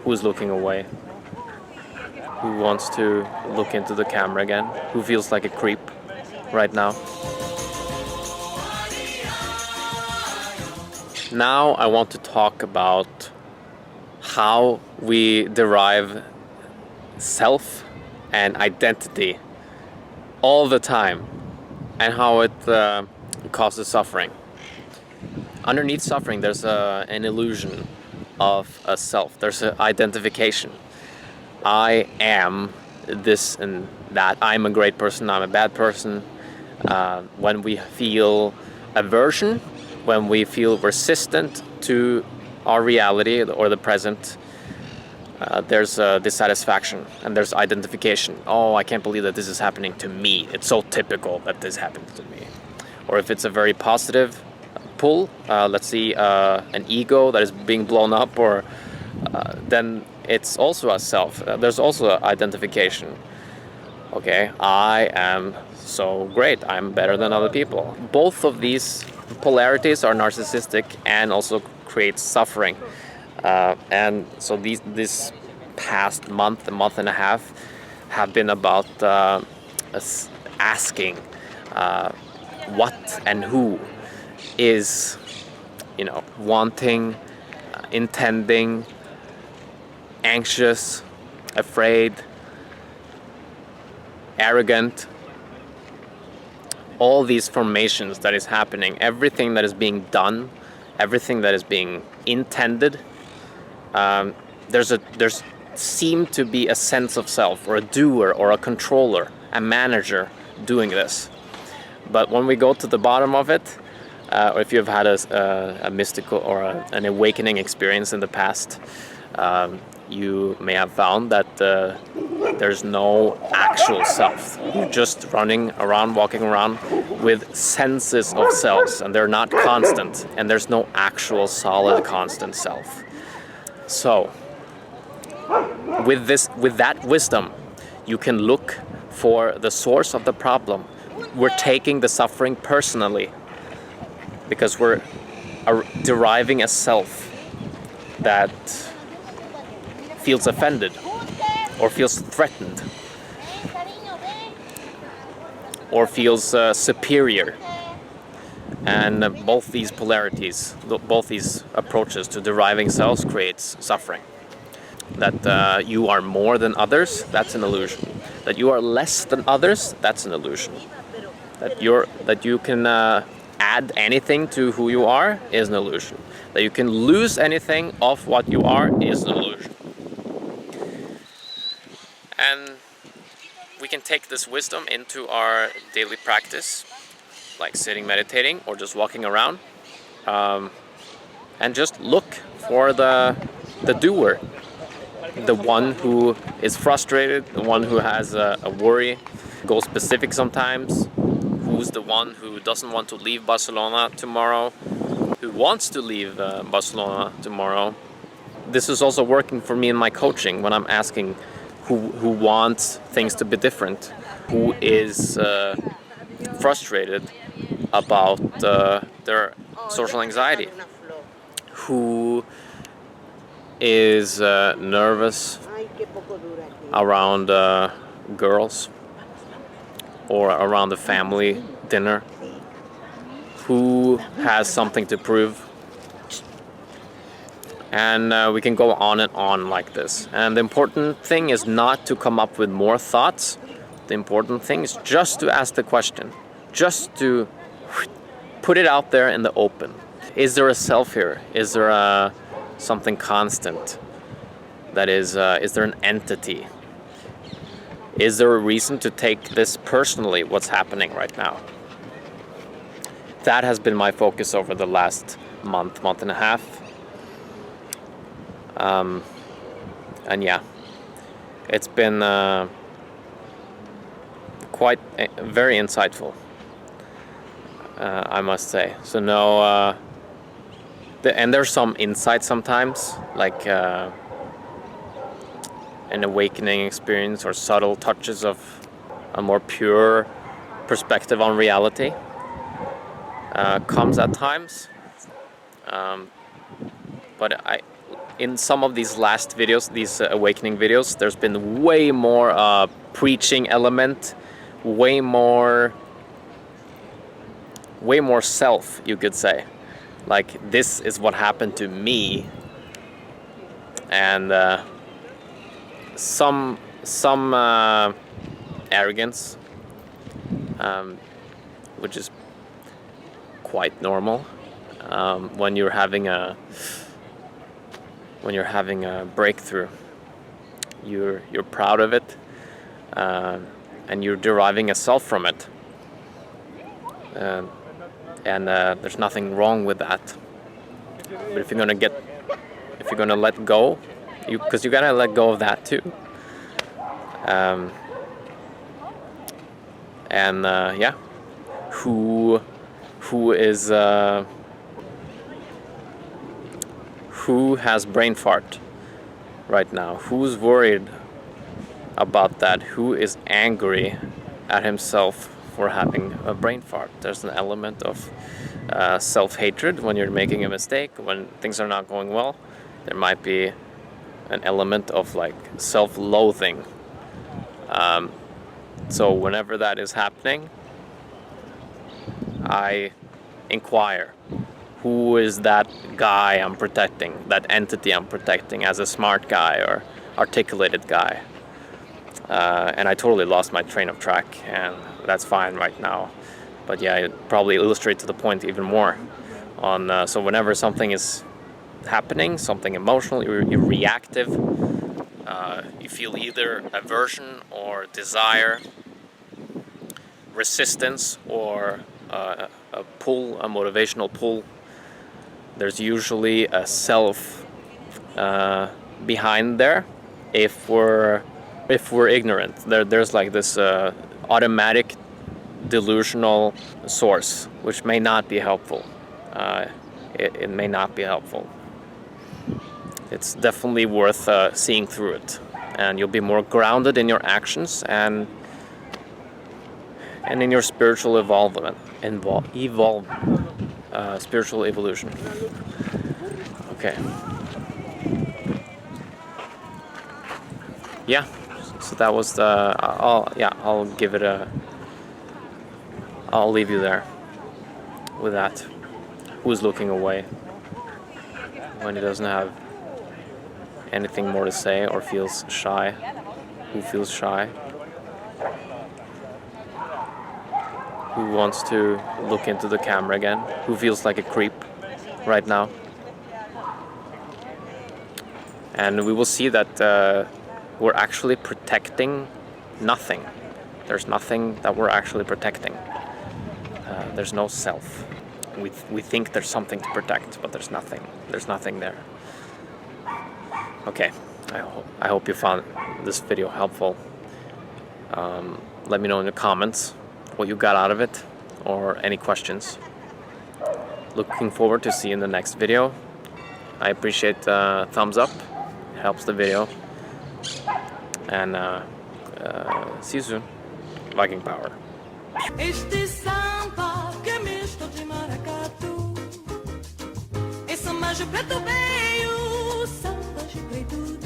Who's looking away? Who wants to look into the camera again? Who feels like a creep right now? Now I want to talk about how we derive self and identity all the time, and how it causes suffering. Underneath suffering, there's an illusion of a self. There's an identification. I am this and that. I'm a great person. I'm a bad person. When we feel aversion, when we feel resistant to our reality or the present, there's dissatisfaction and there's identification. Oh, I can't believe that this is happening to me. It's so typical that this happens to me. Or if it's a very positive pull, let's see an ego that is being blown up, or then it's also a self. There's also identification. Okay, I am so great. I'm better than other people. Both of these polarities are narcissistic and also create suffering. And so this past month, a month and a half, have been about asking what and who is, wanting, intending, anxious, afraid, arrogant. All these formations that is happening, everything that is being done, everything that is being intended, there's seemed to be a sense of self, or a doer, or a controller, a manager doing this. But when we go to the bottom of it, or if you've had a mystical or an awakening experience in the past, you may have found that there's no actual self. You're just running around, walking around with senses of selves, and they're not constant, and there's no actual solid constant self. So with that wisdom, you can look for the source of the problem. We're taking the suffering personally because we're deriving a self that feels offended or feels threatened or feels superior. And both these polarities, both these approaches to deriving selves creates suffering. That you are more than others, that's an illusion. That you are less than others, that's an illusion. That you can add anything to who you are is an illusion. That you can lose anything of what you are is an illusion. And we can take this wisdom into our daily practice, like sitting, meditating, or just walking around, and just look for the doer, the one who is frustrated, the one who has a worry, go specific sometimes, who's the one who doesn't want to leave Barcelona tomorrow, who wants to leave Barcelona tomorrow. This is also working for me in my coaching when I'm asking who wants things to be different, who is frustrated about their social anxiety, who is nervous around girls or around the family dinner, who has something to prove. And we can go on and on like this. And the important thing is not to come up with more thoughts. The important thing is just to ask the question, just to put it out there in the open. Is there a self here? Is there something constant? That is there an entity? Is there a reason to take this personally, what's happening right now? That has been my focus over the last month and a half. And yeah, it's been quite very insightful, I must say. So no, and there's some insight sometimes, like an awakening experience or subtle touches of a more pure perspective on reality comes at times. But in some of these last videos, these awakening videos, there's been way more preaching element, way more self, you could say. Like, this is what happened to me, and some arrogance, which is quite normal when you're having a breakthrough. You're proud of it, and you're deriving a self from it, and there's nothing wrong with that. But if you're gonna let go, because you gotta let go of that too. Yeah, who has brain fart right now? Who's worried about that? Who is angry at himself for having a brain fart? There's an element of self-hatred when you're making a mistake, when things are not going well. There might be an element of like self-loathing. So whenever that is happening, I inquire, who is that guy I'm protecting, that entity I'm protecting as a smart guy or articulated guy? And I totally lost my train of track, and that's fine right now. But yeah, it probably illustrates the point even more. So whenever something is happening, something emotional, you're reactive, you feel either aversion or desire, resistance, or a pull, a motivational pull. There's usually a self behind there. If we're ignorant, there's like this automatic delusional source, which may not be helpful. It may not be helpful. It's definitely worth seeing through it, and you'll be more grounded in your actions and in your spiritual spiritual evolution. Okay. Yeah. So that was the. I'll give it a. I'll leave you there with that. Who's looking away when he doesn't have anything more to say or feels shy? Who feels shy? Who wants to look into the camera again? Who feels like a creep right now? And we will see that we're actually protecting nothing. There's nothing that we're actually protecting. There's no self. We think there's something to protect, but there's nothing. There's nothing there. Okay, I hope you found this video helpful. Let me know in the comments what you got out of it, or any questions. Looking forward to see you in the next video. I appreciate thumbs up. It helps the video. And see you soon. Viking power. Este samba que é misto de maracatu, esse macho preto bem